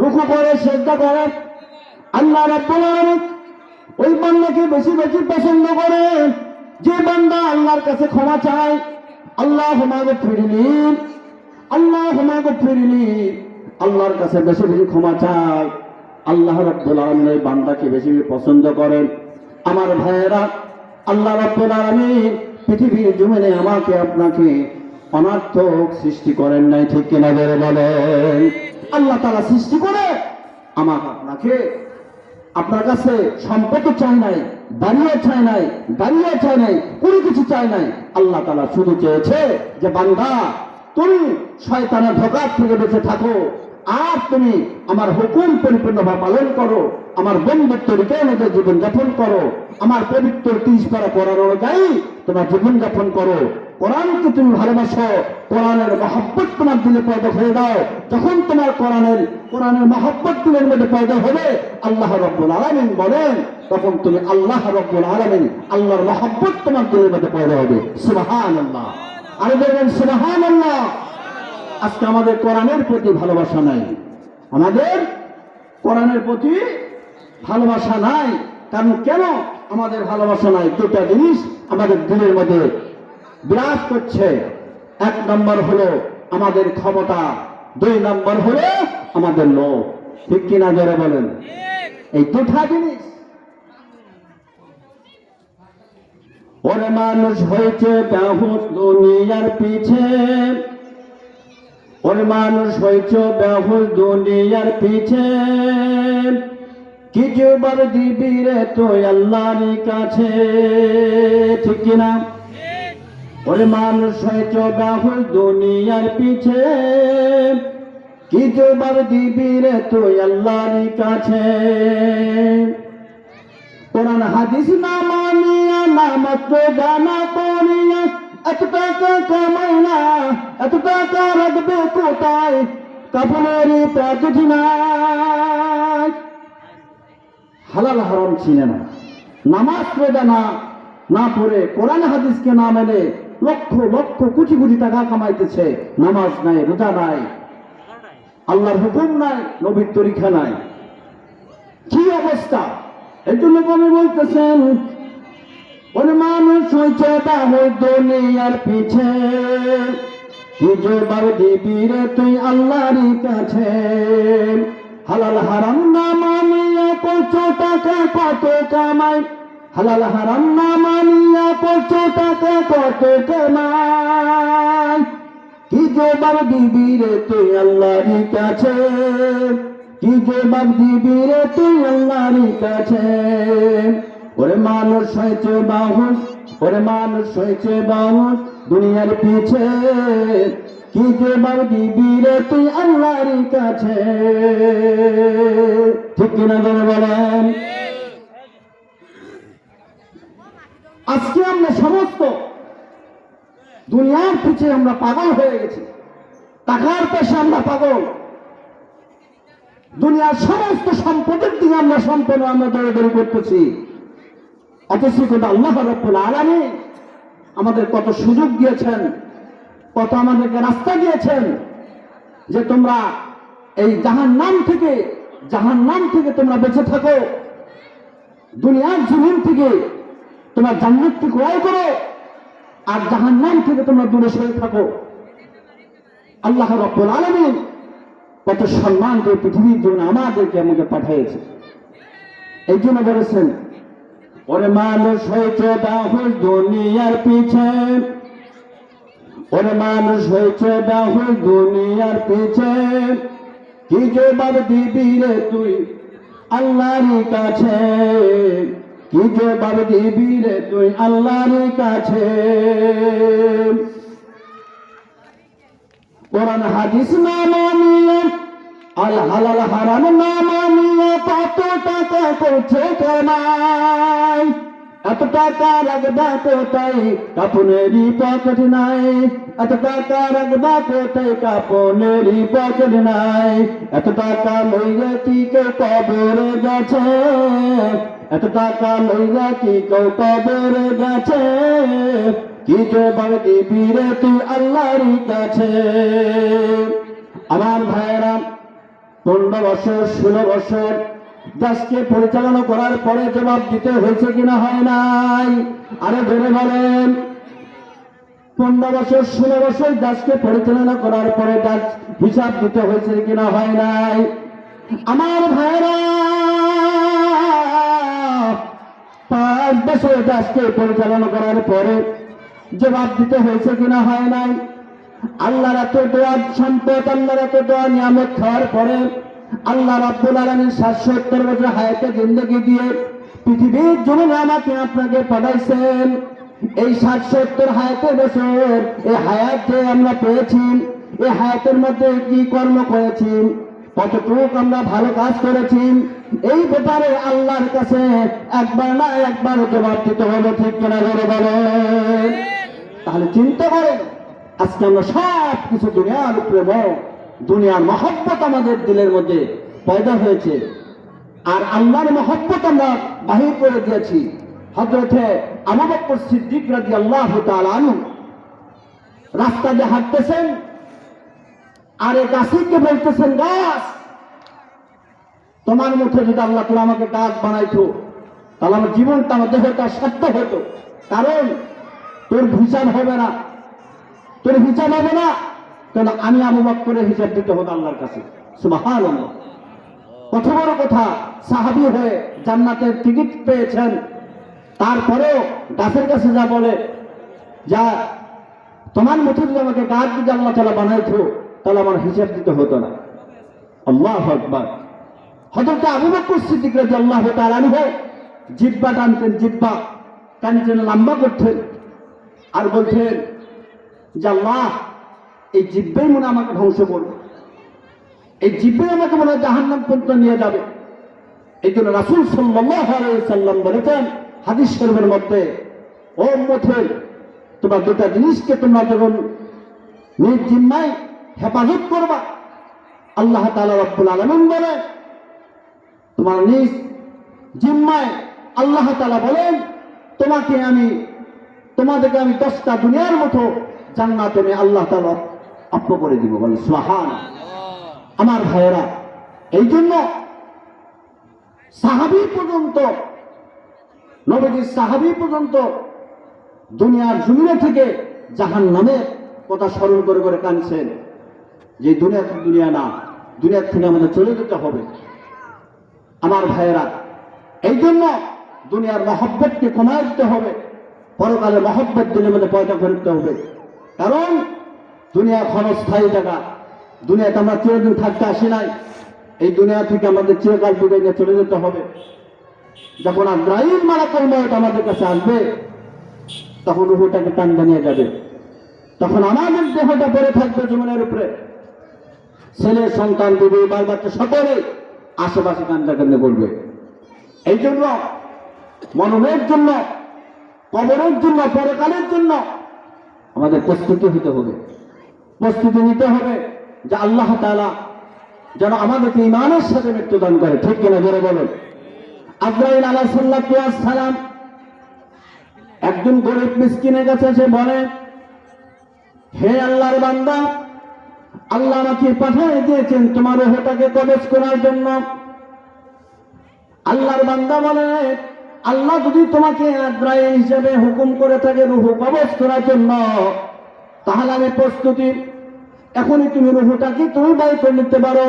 রুকু করে সিজদা করে। আল্লাহ রাব্বুল আলামিন ওই বান্দাকে বেশি বেশি পছন্দ করে যে বান্দা আল্লাহর কাছে ক্ষমা চায়। আল্লাহুম্মা গফিরলি, আল্লাহুম্মা গফিরলি, আল্লাহর কাছে বেশি বেশি ক্ষমা চায়। আল্লাহ রাব্বুল আলামিন ওই বান্দাকে বেশি বেশি পছন্দ করেন। আমার ভাইয়েরা, আল্লাহ রাব্বুল আলামিন পৃথিবীর জমিনে আমাকে আপনাকে অনার্থক সৃষ্টি করেন নাই, ঠিক কিনা বলে বলেন? আল্লাহ তাআলা সৃষ্টি করে আমাকে আপনাকে আপনার কাছে সম্পদও চাই নাই, বাড়িও চাই নাই, গাড়িও চাই নাই, কোনো কিছু চাই নাই। আল্লাহ তাআলা শুধু চেয়েছে যে বান্দা তুমি শয়তানের ধোঁকা থেকে বেঁচে থাকো, আর তুমি আমার হুকুম পরিপূর্ণভাবে পালন করো, আমার বন্ধুত্ব তরিকা অনুযায়ী জীবনযাপন করো, আমার পবিত্র 30 পারা পড়ার অনুযায়ী তোমার জীবনযাপন করো। কোরআনকে তুমি ভালোবাসো, কোরআনের মহব্বত তোমার দিলে পয়দা হয়ে দাও। যখন তোমার কোরআনের মহব্বত দিলের মধ্যে পয়দা হবে, আল্লাহ রাব্বুল আলামিন বলেন, তখন তুমি আল্লাহ রাব্বুল আলামিন আল্লাহর মহব্বত তোমার দিলের মধ্যে পয়দা হবে। সুবহানাল্লাহ, আর বলবেন সুবহানাল্লাহ। আজকে আমাদের কোরআনের প্রতি ভালোবাসা নাই, আমাদের কোরআনের প্রতি ভালোবাসা নাই। কারণ কেন আমাদের ভালোবাসা নাই? দুটা জিনিস আমাদের দিলের মধ্যে বিরাজ করছে। 1 নম্বর হলো আমাদের ক্ষমতা, 2 নম্বর হলো আমাদের লোভ, ঠিক কিনা জোরে বলেন? এই দুটা জিনিস। ওরে মানুষ হয়েছে বেহুশ দুনিয়ার পিছে, ওরে মানুষ হয়েছে বেহুশ দুনিয়ার পিছে, কিছু বার দিবি রে তুই আল্লাহর কাছে, ঠিক কিনা? ওরে মানুষ হয়েছে বেহুশ দুনিয়ার পিছে, কিছু বার দিবি রে তুই আল্লাহর কাছে। কোরআন হাদিস না মানিয়া, নামাজ গানা করিয়া, এত টাকা কামাই না, এত টাকা রাখবে কোথায়, কাপড়ের প্যাকেট নাই। হালাল হারাম চিনে না, নামাজ রোজা না পড়ে, কোরআন হাদিসকে না মেনে লক্ষ লক্ষ কোটি কোটি টাকা কামাইতেছে। নামাজ নাই, রোজা নাই, আল্লাহর হুকুম নাই, নবীর তরিকা নাই। কি অবস্থা! এই জন্য কবি বলতেছেন, ওরে মানুষ হয়েছে বেহুশ দুনিয়ার পিছে, কিছু বার দিবি রে তুই আল্লাহর কাছে। হালাল হারাম না মানিয়া কত টাকা কত কামাই, হালাল হারাম না মানিয়া কত টাকা কত কামাই, কি জবাব দিবি রে তুই আল্লাহর কাছে, কি জবাব দিবি রে তুই আল্লাহর কাছে। ওরে মানুষ হয়েছে বেহুশ, ওরে মানুষ হয়েছে বেহুশ দুনিয়ার পিছে, কি জবাব দিবি রে তুই আল্লাহর কাছে, ঠিক কিনা বলেন? আজকে আমরা সমস্ত দুনিয়ার পিছে আমরা পাগল হয়ে গেছি, টাকার পেশে আমরা পাগল, দুনিয়ার সমস্ত সম্পদের দিকে আমরা সম্পন্ন আমরা দৌড়াদৌড়ি করতেছি। অথচ কিন্তু আল্লাহ রাব্বুল আলামিন আমাদের কত সুযোগ দিয়েছেন, কত আমাদেরকে রাস্তা দিয়েছেন, যে তোমরা এই জাহান্নাম থেকে তোমরা বেঁচে থাকো, দুনিয়ার জমিন থেকে তোমরা জান্নাতকে ক্রয় করো, আর জাহান্নাম থেকে তোমরা দূরে সরে থাকো। আল্লাহ রাব্বুল আলামিন কত সম্মান করে পৃথিবীর জন্য আমাকে পাঠিয়েছে। এই জন্য বলেছেন, ওরে মানুষ হয়েছে বেহুশ দুনিয়ার পিছে, ওরে মানুষ হয়েছে বেহুশ দুনিয়ার পিছে, কি জবাব দিবি রে তুই আল্লাহর কাছে, কি জবাব দিবি রে তুই আল্লাহর কাছে। কোরআন হাদিস না মানিয়ে, আর হালাল হারাম না মানিয়ে কত টাকা করছে কামাই, এত টাকা রাখবা কোথায়, কাপড়েরই পকেট নাই, এত টাকা রাখবা কোথায়, কাপড়েরই পকেট নাই, এত টাকা লইয়া কি কেউ কবরে গেছে, এত টাকা লইয়া কি কেউ কবরে গেছে, কি জবাব দিবি রে তুই আল্লাহর কাছে। আমার ভাইয়েরা, 15 বছর 16 বছর দেশকে পরিচালনা করার পরে জবাব দিতে হয়েছে কিনা হয় নাই? আরে ধরে বলেন, 15 বছর 16 বছর দেশকে পরিচালনা করার পরে দেশ হিসাব দিতে হয়েছে কিনা হয় নাই? আমার ভাইরা, 5 বছর দেশকে পরিচালনা করার পরে জবাব দিতে হয়েছে কিনা হয় নাই? আল্লাহর এত দোয়া সম্পদ, আল্লাহর এত দোয়া নিয়ামত খাওয়ার পরে আল্লাহ রাব্বুল আলামিন 70 বছর হায়াতে জিন্দেগি দিয়ে পৃথিবীর জন্য আমাকে আপনাকে পাঠাইছেন। এই 70 হায়াতে বছর, এই হায়াত যে আমরা পেয়েছি, এই হায়াতের মধ্যে কি কর্ম করেছি, কতটুকু আমরা ভালো কাজ করেছি, এই ব্যাপারে আল্লাহর কাছে একবার না একবার জবাব দিতে হবে, ঠিক কিনা বলে বলেন? তাহলে চিন্তা করেন, আজকে আমরা সব কিছু দুনিয়ার উপরে দুনিয়ার মহব্বত আমাদের দিলের মধ্যে পয়দা হয়েছে, আর আল্লাহর মহব্বত আমরা বাহির করে দিয়েছি। হযরতে আবু বকর সিদ্দিক রাদিয়াল্লাহু তাআলা আনহু রাস্তা দিয়ে হাঁটতেছেন, আর এক গাছকে বলতেছেন, গাছ, তোমার মুখে যদি আল্লাহ তাআলা আমাকে গাছ বানাইতো, তাহলে আমার জীবনটা, আমার দেহটা সার্থক হতো। কারণ তোর হিসাব হবে না, তোর হিসাব হবে না, কারণ আমি আবু বকরের হিসাব দিতে হতো আল্লাহর কাছে। সুবহানাল্লাহ, কত বড় কথা! সাহাবী হয়ে জান্নাতের টিকিট পেয়েছেন, তারপরেও গাছের কাছে যা বলে, যা তোমার মতো যদি আমাকে গাছ যদি আল্লাহ তাআলা বানাইতো, তাহলে আমার হিসাব দিতে হতো না। আল্লাহু আকবার। হযরত আবু বকর সিদ্দিক রাদিয়াল্লাহু তাআলা আনহু জিহ্বা টানতেন, জিহ্বা টানতেন, লম্বা করতেন, আর বলতেন যে আল্লাহ, এই জিহ্বাই মনে আমাকে ধ্বংস করবে, এই জিহ্বাই আমাকে মনে হয় জাহান্নাম পর্যন্ত নিয়ে যাবে। এই জন্য রাসূল সাল্লাল্লাহু আলাইহি সাল্লাম বলেছেন হাদিস শরীফের মধ্যে, ও উম্মতের, তোমরা দুটা জিনিসকে তোমরা যখন নিজ জিম্মায় হেফাজত করবা, আল্লাহ তাআলা রব্বুল আলামিন বলে, তোমার নিজ জিম্মায় আল্লাহ তাআলা বলেন, তোমাদেরকে আমি 10টা দুনিয়ার মতো জান্নাতে আমি আল্লাহ তাআলা আপ্য করে দিব। বলে সুবহানাল্লাহ। আমার ভাইয়েরা, এই জন্য সাহাবী পর্যন্ত, নবীজির সাহাবী পর্যন্ত দুনিয়ার জমিনে থেকে জাহান্নামের কথা স্মরণ করে করে কাঁদছেন, যে দুনিয়া না, দুনিয়ার থেকে আমাদের চলে যেতে হবে। আমার ভাইয়েরা, এই জন্য দুনিয়ার মহব্বতকে কমায় দিতে হবে, পরকালের মহব্বত দিনের মধ্যে পয়দা করে দিতে হবে। কারণ দুনিয়া ক্ষণস্থায়ী জায়গা, দুনিয়াতে আমরা চিরদিন থাকতে আসি নাই, এই দুনিয়া থেকে আমাদের চিরকাল বিদায় নিয়ে চলে যেতে হবে। যখন আজরাইল মালাকুল মউত আমাদের কাছে আসবে, তখন রূহটাকে টান নিয়ে যাবে, তখন আমাদের দেহটা পড়ে থাকবে জমিনের উপরে, ছেলে সন্তান, বিবি, বাল বাচ্চা সকলে আশেপাশে কান্দে বলবে। এই জন্য মননের জন্য, কবরের জন্য, পরকালের জন্য আমাদের প্রস্তুতি হতে হবে, প্রস্তুতি নিতে হবে, যে আল্লাহ তাআলা যেন আমাদেরকে ঈমানের সাথে মৃত্যুদান করে, ঠিক কিনা জোরে বলেন? আজরাইল আলাইহিস সালাম একজন গরিব মিসকিনের কাছে এসে বলে, হে আল্লাহর বান্দা, আল্লাহ আমাকে পাঠিয়ে দিয়েছেন তোমার রূহটাকে কবজ করার জন্য। আল্লাহর বান্দা বলে, আল্লাহ যদি তোমাকে আজরাইল হিসেবে হুকুম করে থাকে রূহ কবজ করার জন্য, তাহলে আমি প্রস্তুতি, এখনই তুমি রূহটাকে তুমি বাই করে নিতে পারো।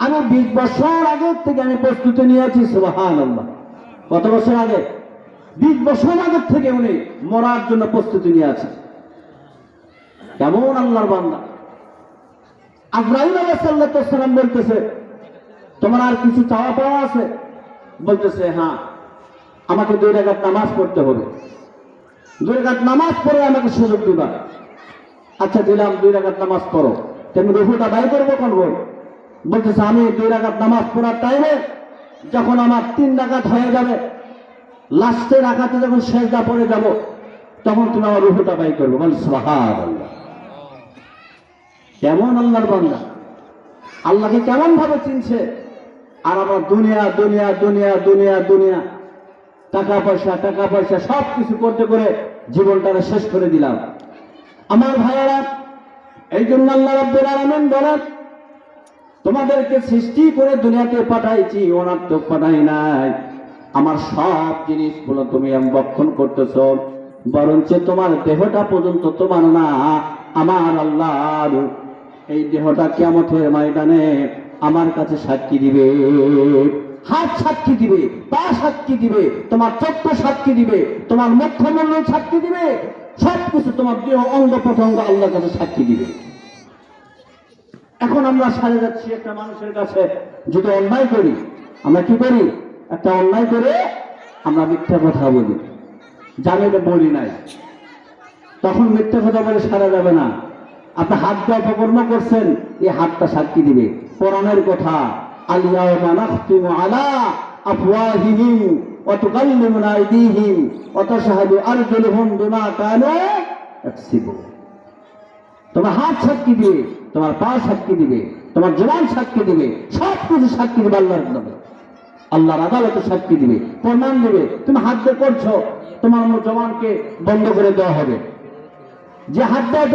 আমি 20 বছর আগে থেকে আমি প্রস্তুতি নিয়েছি। সুবহানাল্লাহ। কত বছর আগে? 20 বছর আগে থেকে উনি মরার জন্য প্রস্তুতি নিয়ে আছে। কেমন আল্লাহর বান্দা! আজরাইল আলাইহিস সালাম বলতেছে, তোমার আর কিছু চাওয়া পাওয়া আছে? বলতেছে, হ্যাঁ, আমাকে 2 রাকাত নামাজ পড়তে হবে, 2 রাকাত নামাজ পড়ে আমাকে সুযোগ দিবা। আচ্ছা দিলাম, 2 রাকাত নামাজ পড়ো, তুমি রূহটা বাই করবো কোন? বলতেছে, আমি 2 রাকাত নামাজ পড়ার টাইমে যখন আমার 3 রাকাত হয়ে যাবে, লাস্টের রাকাতে যখন সেজদা পড়ে যাব, তখন তুমি আমার রূহটা বাই করবো। বলে সুবহানাল্লাহ। কেমন আল্লাহর বান্দা! আল্লাহকে কেমন ভাবে চিনছে! আর আমরা দুনিয়া দুনিয়া দুনিয়া দুনিয়া দুনিয়া, টাকা পয়সা সব কিছু করতে করে জীবনটাকে শেষ করে দিলাম। আমার ভাইয়েরা, এই জন্য আল্লাহ রাব্বুল আলামিন বলেন, তোমাদেরকে সৃষ্টি করে দুনিয়াতে পাঠাইছি, অনাত্মক পাঠাই নাই। আমার সব জিনিসগুলো তুমি বক্ষণ করতেছ, বরঞ্চ তোমার দেহটা পর্যন্ত তোমার না, আমার আল্লাহর। এই দেহটা কিয়ামতের ময়দানে আমার কাছে সাক্ষী দিবে। হাত সাক্ষী দিবে, পা সাক্ষী দিবে, তোমার চক্ষু সাক্ষী দিবে, তোমার মুখমণ্ডল সাক্ষী দিবে, সবকিছু তোমার দেহ অঙ্গ প্রত্যঙ্গ আল্লাহর কাছে সাক্ষী দিবে। এখন আমরা সারে যাচ্ছি একটা মানুষের কাছে, যদি অন্যায় করি, আমরা কি করি? একটা অন্যায় করে আমরা মিথ্যা কথা বলি, জানি না বলি নাই, তখন মিথ্যা কথা বলে সারা যাবে না। আপনি হাত দিয়ে অপকর্ম করছেন, এই হাতটা সাক্ষী দিবে কোরআনের কথা, আলিয়াউমা নাখতিমু আলা আফওয়াহিহিম ওয়া তুকাল্লিমুনা আইদিহিম ওয়া তাশহাদু আরজুলুহুম বিমা কানু ইয়াকসিবুন। তোমার হাত সাক্ষী দিবে, তোমার পা সাক্ষী দিবে, তোমার জবান সাক্ষী দিবে, সব কিছু সাক্ষী দিবে আল্লাহর নামে। আল্লাহর আদালতে সাক্ষী দিবে, প্রমাণ দিবে। তুমি হাত দিয়ে করছো, তোমার জবানকে বন্ধ করে দেওয়া হবে। যে হাত দিয়ে